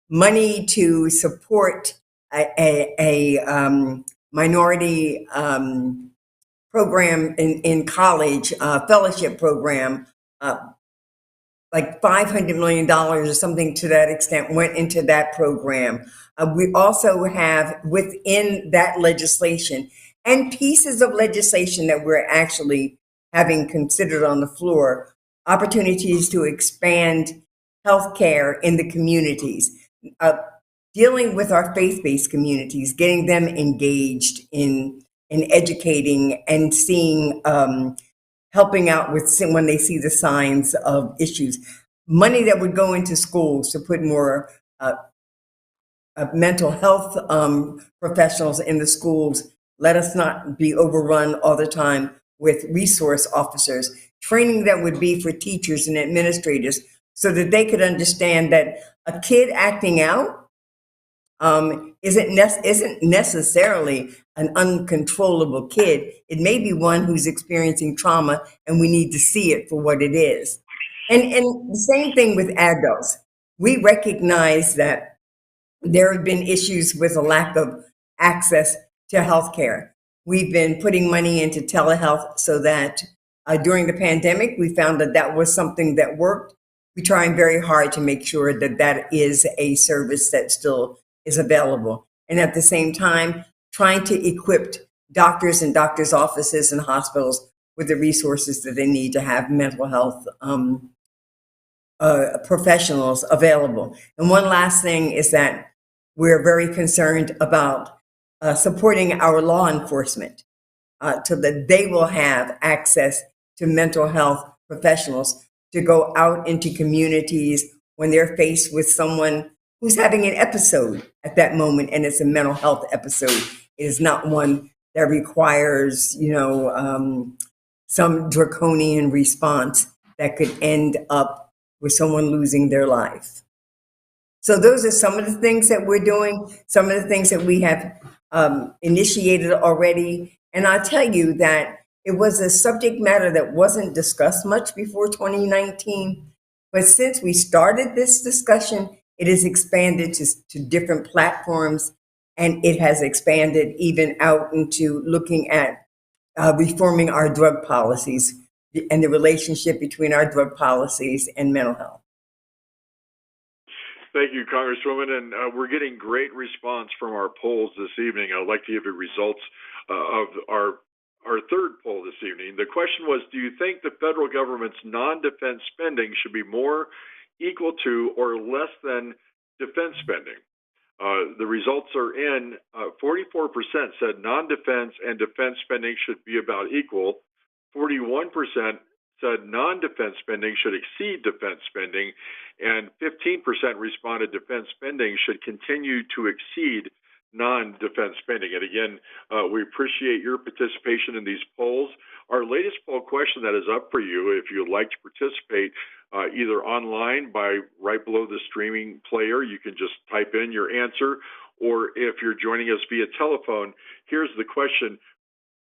Money to support a minority program in college, fellowship program, like $500 million or something to that extent went into that program. We also have within that legislation and pieces of legislation that we're actually having considered on the floor, opportunities to expand healthcare in the communities, dealing with our faith-based communities, getting them engaged in educating and seeing, helping out with when they see the signs of issues. Money that would go into schools to put more mental health professionals in the schools. Let us not be overrun all the time with resource officers. Training that would be for teachers and administrators so that they could understand that a kid acting out isn't necessarily an uncontrollable kid. It may be one who's experiencing trauma, and we need to see it for what it is. And the same thing with adults. We recognize that there have been issues with a lack of access to healthcare. We've been putting money into telehealth so that during the pandemic, we found that that was something that worked. We're trying very hard to make sure that that is a service that still is available. And at the same time, trying to equip doctors and doctors' offices and hospitals with the resources that they need to have mental health professionals available. And one last thing is that we're very concerned about supporting our law enforcement so that they will have access to mental health professionals to go out into communities when they're faced with someone who's having an episode at that moment, and it's a mental health episode. It is not one that requires, some draconian response that could end up with someone losing their life. So those are some of the things that we're doing, some of the things that we have initiated already. And I'll tell you that it was a subject matter that wasn't discussed much before 2019. But since we started this discussion, it has expanded to different platforms, and it has expanded even out into looking at reforming our drug policies and the relationship between our drug policies and mental health. Thank you, Congresswoman. And we're getting great response from our polls this evening. I'd like to give you results of our third poll this evening. The question was, do you think the federal government's non-defense spending should be more, equal to, or less than defense spending? The results are in. 44% said non-defense and defense spending should be about equal. 41% said non-defense spending should exceed defense spending, and 15% responded defense spending should continue to exceed non-defense spending. And again, we appreciate your participation in these polls. Our latest poll question that is up for you, if you'd like to participate, either online by right below the streaming player, you can just type in your answer, or if you're joining us via telephone, here's the question.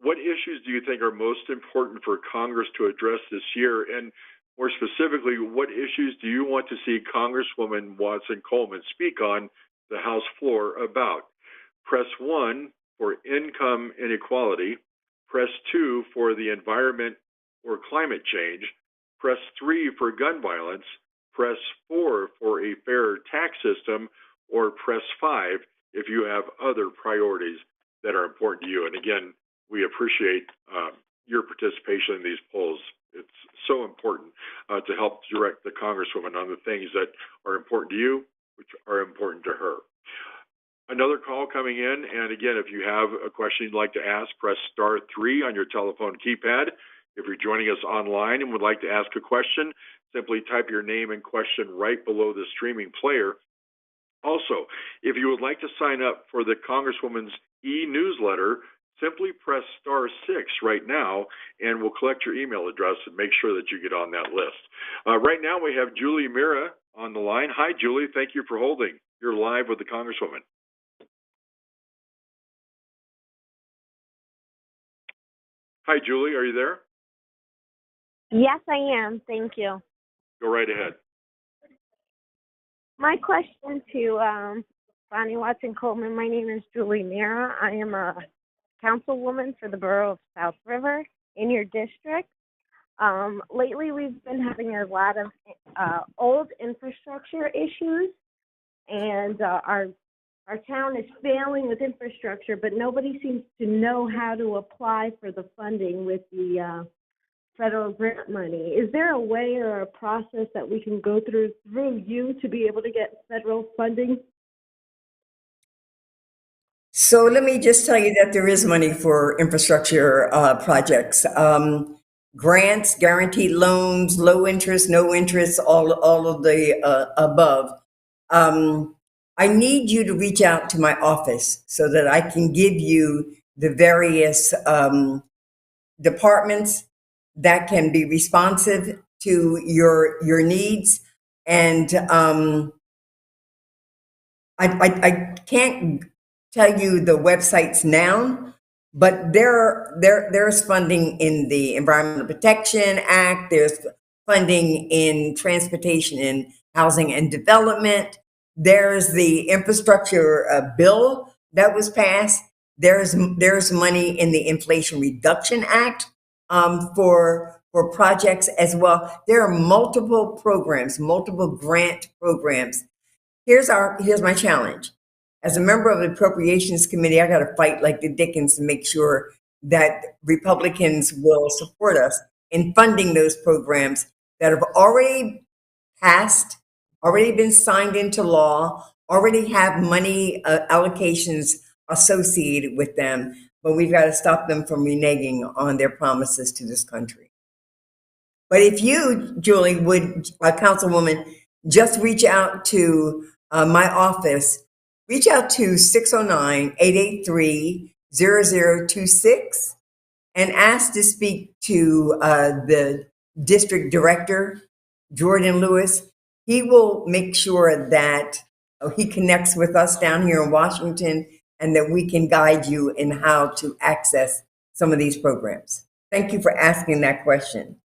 What issues do you think are most important for Congress to address this year? And more specifically, what issues do you want to see Congresswoman Watson Coleman speak on the House floor about? Press 1 for income inequality. Press 2 for the environment or climate change. Press 3 for gun violence. Press 4 for a fair tax system. Or press 5 if you have other priorities that are important to you. And again, we appreciate your participation in these polls. It's so important to help direct the Congresswoman on the things that are important to you, which are important to her. Another call coming in, and again, if you have a question you'd like to ask, press star 3 on your telephone keypad. If you're joining us online and would like to ask a question, simply type your name and question right below the streaming player. Also, if you would like to sign up for the Congresswoman's e-newsletter, simply press star 6 right now, and we'll collect your email address and make sure that you get on that list. Right now, we have Julie Mira on the line. Hi, Julie. Thank you for holding. You're live with the Congresswoman. Hi, Julie. Are you there? Yes, I am. Thank you. Go right ahead. My question to Bonnie Watson Coleman, my name is Julie Mira. I am a councilwoman for the borough of South River in your district. Lately, we've been having a lot of old infrastructure issues, and our town is failing with infrastructure, but nobody seems to know how to apply for the funding with the federal grant money. Is there a way or a process that we can go through you to be able to get federal funding? So let me just tell you that there is money for infrastructure projects. Grants, guaranteed loans, low interest, no interest, all of the above. I need you to reach out to my office so that I can give you the various departments that can be responsive to your needs. And I can't tell you the websites now, but there's funding in the Environmental Protection Act. There's funding in Transportation and Housing and Development. There's the infrastructure bill that was passed. There's money in the Inflation Reduction Act for projects as well. There are multiple programs, multiple grant programs. Here's my challenge. As a member of the Appropriations Committee, I got to fight like the Dickens to make sure that Republicans will support us in funding those programs that have already passed, already been signed into law, already have money allocations associated with them, but we've got to stop them from reneging on their promises to this country. But if you, Julie, would, Councilwoman, just reach out to my office, reach out to 609-883-0026 and ask to speak to the district director, Jordan Lewis. He will make sure that he connects with us down here in Washington and that we can guide you in how to access some of these programs. Thank you for asking that question.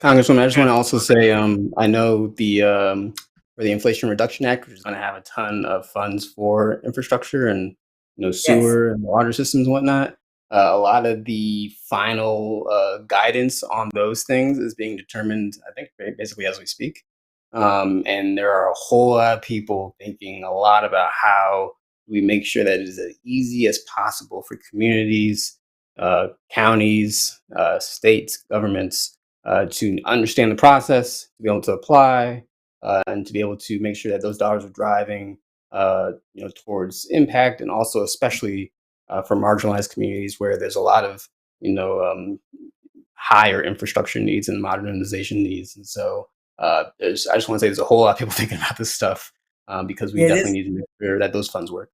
Congresswoman, I just want to also say, I know for the Inflation Reduction Act, which is going to have a ton of funds for infrastructure and Yes. sewer and water systems and whatnot. A lot of the final guidance on those things is being determined, I think, basically as we speak. And there are a whole lot of people thinking a lot about how we make sure that it is as easy as possible for communities, counties, states, governments to understand the process, to be able to apply, and to be able to make sure that those dollars are driving, towards impact, and also especially for marginalized communities where there's a lot of, higher infrastructure needs and modernization needs. And so I just want to say there's a whole lot of people thinking about this stuff because we definitely need to make sure that those funds work.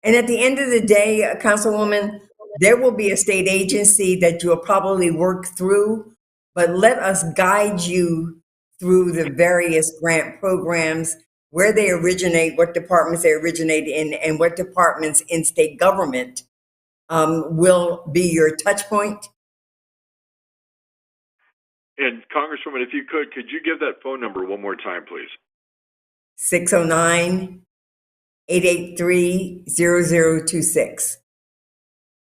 And at the end of the day, Councilwoman, there will be a state agency that you'll probably work through, but let us guide you through the various grant programs, where they originate, what departments they originate in, and what departments in state government will be your touch point. And Congresswoman, if you could you give that phone number one more time, please? 609-883-0026.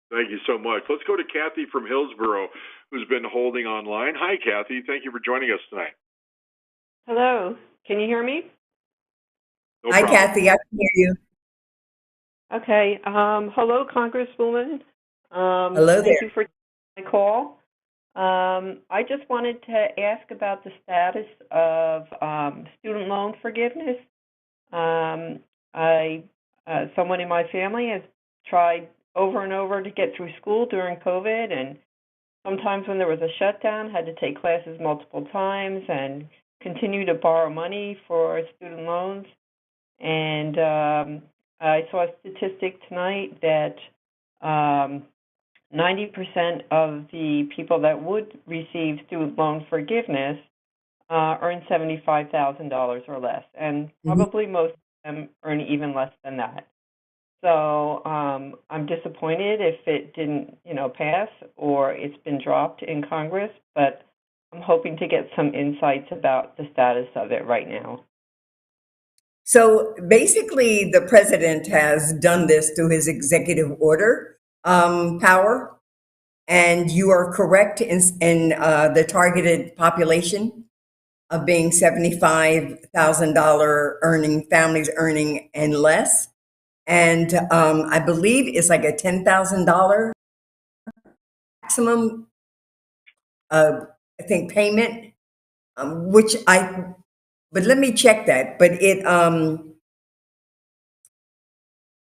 Thank you so much. Let's go to Kathy from Hillsborough, who's been holding online. Hi, Kathy. Thank you for joining us tonight. Hello. Can you hear me? No Hi, problem. Kathy. I can hear you. Okay. Hello, Congresswoman. Hello Thank there. you for taking my call. I just wanted to ask about the status of student loan forgiveness. Someone in my family has tried over and over to get through school during COVID, and sometimes when there was a shutdown, had to take classes multiple times and continue to borrow money for student loans. And I saw a statistic tonight that 90% of the people that would receive student loan forgiveness earn $75,000 or less, and probably most of them earn even less than that. So I'm disappointed if it didn't, pass or it's been dropped in Congress, but I'm hoping to get some insights about the status of it right now. So basically, the president has done this through his executive order power, and you are correct in the targeted population of being $75,000 earning families earning and less. And I believe it's like a $10,000 maximum, I think, payment, but let me check that. But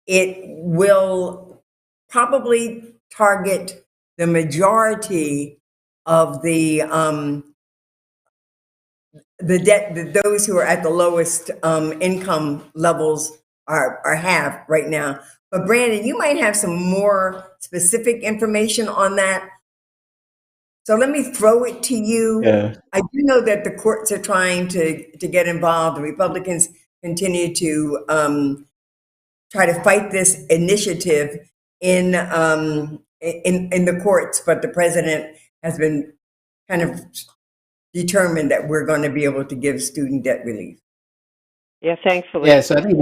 it will probably target the majority of the debt that those who are at the lowest income levels are have right now. But Brandon, you might have some more specific information on that. So let me throw it to you. Yeah. I do know that the courts are trying to get involved. The Republicans continue to try to fight this initiative in the courts, but the president has been kind of determined that we're going to be able to give student debt relief. Yeah, thankfully. Yeah, so I think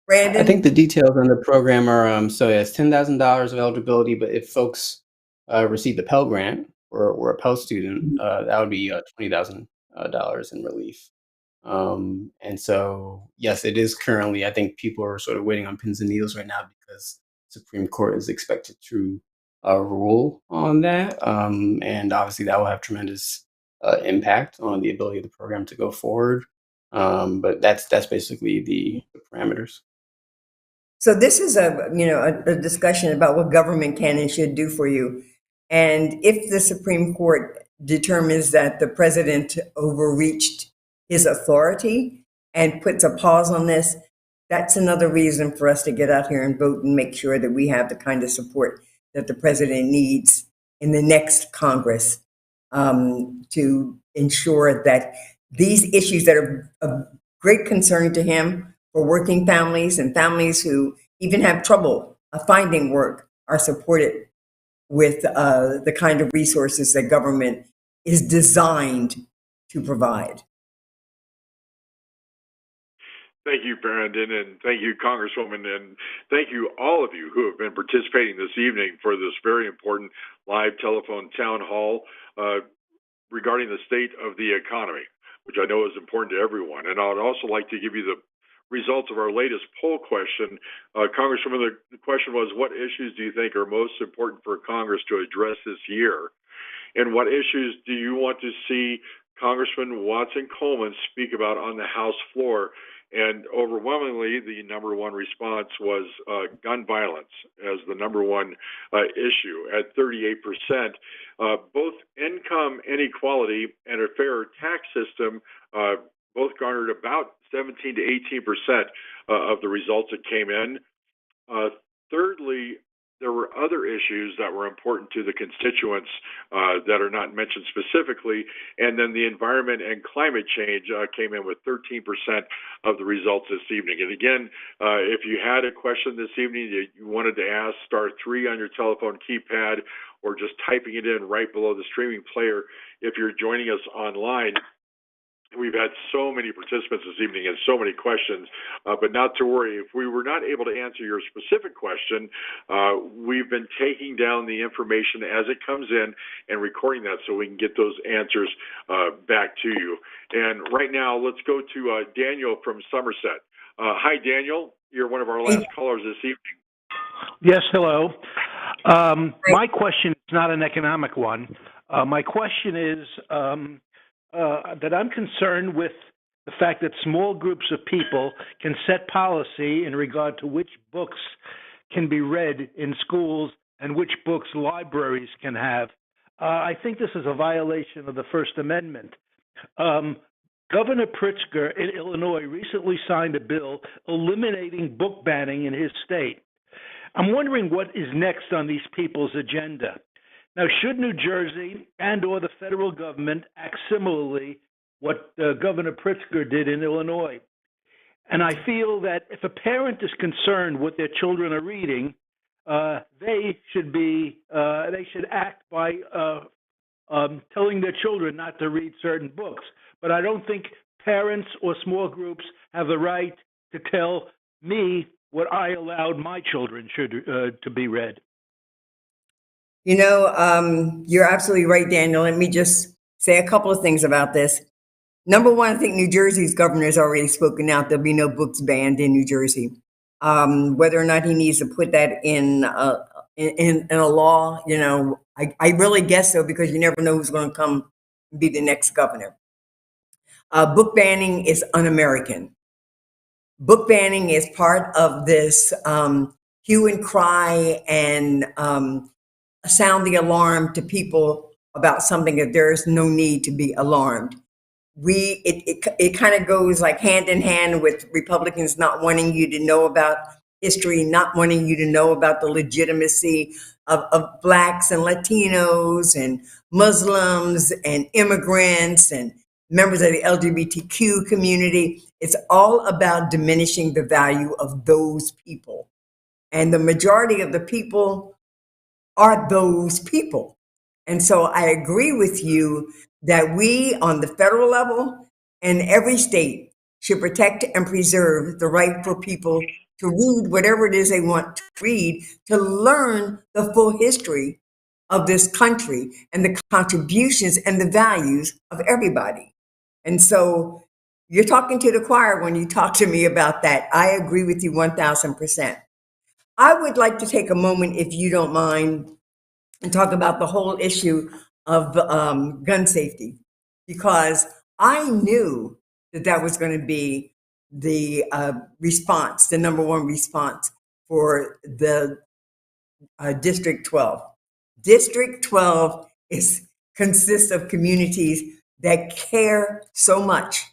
Brandon? I think the details on the program are it's $10,000 of eligibility, but if folks receive the Pell Grant or a Pell student, that would be $20,000 in relief. And so, yes, it is currently, I think people are sort of waiting on pins and needles right now because Supreme Court is expected to rule on that. And obviously that will have tremendous impact on the ability of the program to go forward. But that's basically the parameters. So this is a discussion about what government can and should do for you. And if the Supreme Court determines that the president overreached his authority and puts a pause on this, that's another reason for us to get out here and vote and make sure that we have the kind of support that the president needs in the next Congress, to ensure that these issues that are of great concern to him for working families and families who even have trouble finding work are supported with the kind of resources that government is designed to provide. Thank you, Brandon, and thank you, Congresswoman, and thank you, all of you who have been participating this evening for this very important live telephone town hall regarding the state of the economy, which I know is important to everyone. And I would also like to give you the results of our latest poll question. Congresswoman, the question was, what issues do you think are most important for Congress to address this year? And what issues do you want to see Congressman Watson Coleman speak about on the House floor? And overwhelmingly, the number one response was gun violence as the number one issue at 38%. Both income inequality and a fairer tax system both garnered about 17 to 18% of the results that came in. Thirdly, there were other issues that were important to the constituents that are not mentioned specifically, and then the environment and climate change came in with 13% of the results this evening. And again, if you had a question this evening that you wanted to ask, *3 on your telephone keypad, or just typing it in right below the streaming player if you're joining us online. We've had so many participants this evening and so many questions, but not to worry. If we were not able to answer your specific question, we've been taking down the information as it comes in and recording that so we can get those answers back to you. And right now, let's go to Daniel from Somerset. Hi, Daniel. You're one of our last callers this evening. Yes, hello. My question is not an economic one. My question is that I'm concerned with the fact that small groups of people can set policy in regard to which books can be read in schools and which books libraries can have. I think this is a violation of the First Amendment. Governor Pritzker in Illinois recently signed a bill eliminating book banning in his state. I'm wondering what is next on these people's agenda. Now, should New Jersey and or the federal government act similarly what Governor Pritzker did in Illinois? And I feel that if a parent is concerned what their children are reading, they should act by telling their children not to read certain books. But I don't think parents or small groups have the right to tell me what I allowed my children to be read. You know, you're absolutely right, Daniel. Let me just say a couple of things about this. Number one, I think New Jersey's governor has already spoken out. There'll be no books banned in New Jersey. Whether or not he needs to put that in a law, you know, I really guess so, because you never know who's going to come and be the next governor. Book banning is un-American. Book banning is part of this hue and cry and sound the alarm to people about something that there is no need to be alarmed. It kind of goes like hand in hand with Republicans not wanting you to know about history, not wanting you to know about the legitimacy of Blacks and Latinos and Muslims and immigrants and members of the LGBTQ community. It's all about diminishing the value of those people. And the majority of the people are those people. And so I agree with you that we on the federal level and every state should protect and preserve the right for people to read whatever it is they want to read, to learn the full history of this country and the contributions and the values of everybody. And so you're talking to the choir when you talk to me about that. I agree with you 1000%. I would like to take a moment, if you don't mind, and talk about the whole issue of gun safety. because I knew that that was going to be the response, the number one response for the District 12. District 12 consists of communities that care so much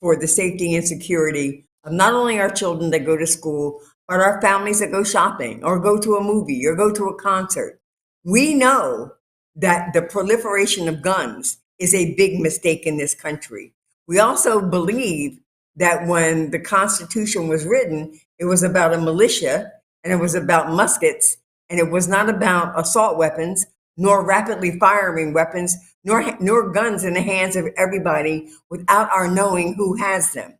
for the safety and security of not only our children that go to school, but our families that go shopping or go to a movie or go to a concert. We know that the proliferation of guns is a big mistake in this country. We also believe that when the Constitution was written, it was about a militia and it was about muskets and it was not about assault weapons, nor rapidly firing weapons, nor guns in the hands of everybody without our knowing who has them.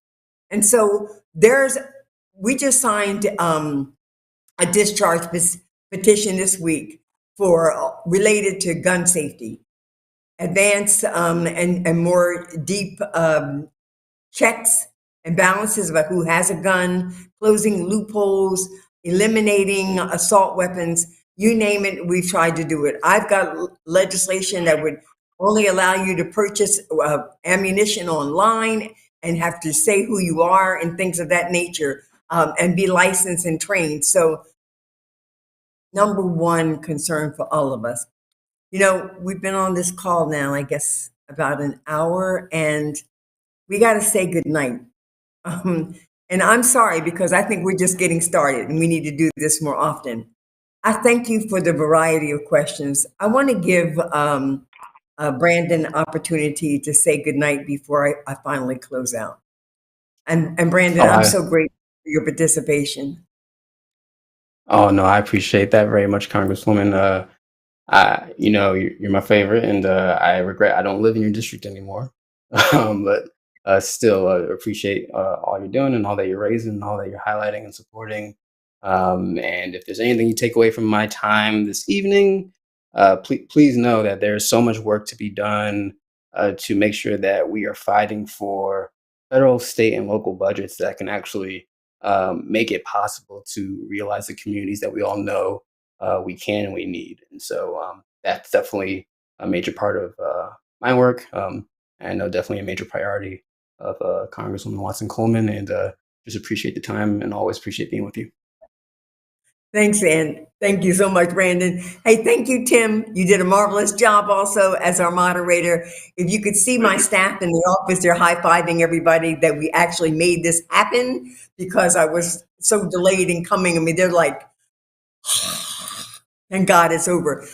And so we just signed a discharge petition this week for related to gun safety, advanced and more deep checks and balances about who has a gun, closing loopholes, eliminating assault weapons, you name it, we've tried to do it. I've got legislation that would only allow you to purchase ammunition online and have to say who you are and things of that nature, and be licensed and trained. So number one concern for all of us, we've been on this call now, I guess, about an hour, and we got to say goodnight. And I'm sorry because I think we're just getting started and we need to do this more often. I thank you for the variety of questions. I want to give Brandon an opportunity to say goodnight before I finally close out. And Brandon, I'm so grateful for your participation. Oh no, I appreciate that very much, Congresswoman. You're my favorite, and I regret I don't live in your district anymore. But still appreciate all you're doing and all that you're raising and all that you're highlighting and supporting. And if there's anything you take away from my time this evening, please know that there's so much work to be done to make sure that we are fighting for federal, state, and local budgets that can actually make it possible to realize the communities that we all know we can and we need. And so that's definitely a major part of my work. And I know definitely a major priority of Congresswoman Watson Coleman, and just appreciate the time and always appreciate being with you. Thanks, Ann. Thank you so much, Brandon. Hey, thank you, Tim. You did a marvelous job also as our moderator. If you could see my staff in the office, they're high-fiving everybody that we actually made this happen because I was so delayed in coming. I mean, they're like, thank God it's over.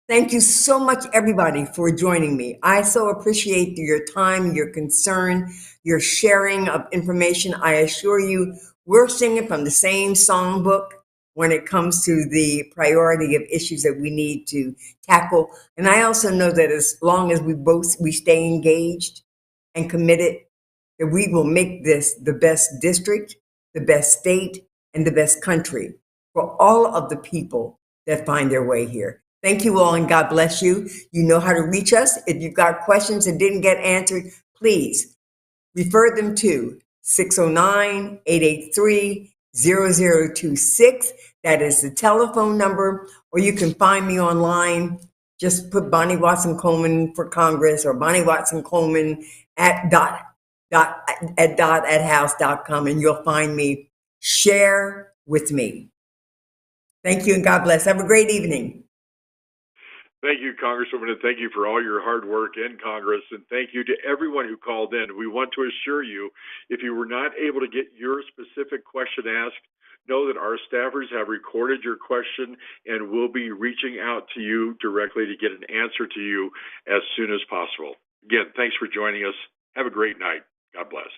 Thank you so much, everybody, for joining me. I so appreciate your time, your concern, your sharing of information. I assure you, we're singing from the same songbook when it comes to the priority of issues that we need to tackle. And I also know that as long as we stay engaged and committed, that we will make this the best district, the best state, and the best country for all of the people that find their way here. Thank you all, and God bless you. You know how to reach us. If you've got questions that didn't get answered, please refer them to 609-883-0026. That is the telephone number, or you can find me online. Just put Bonnie Watson Coleman for Congress or Bonnie Watson Coleman at house.com, and you'll find me. Share with me. Thank you, and God bless. Have a great evening. Thank you, Congresswoman, and thank you for all your hard work in Congress, and thank you to everyone who called in. We want to assure you, if you were not able to get your specific question asked, know that our staffers have recorded your question and will be reaching out to you directly to get an answer to you as soon as possible. Again, thanks for joining us. Have a great night. God bless.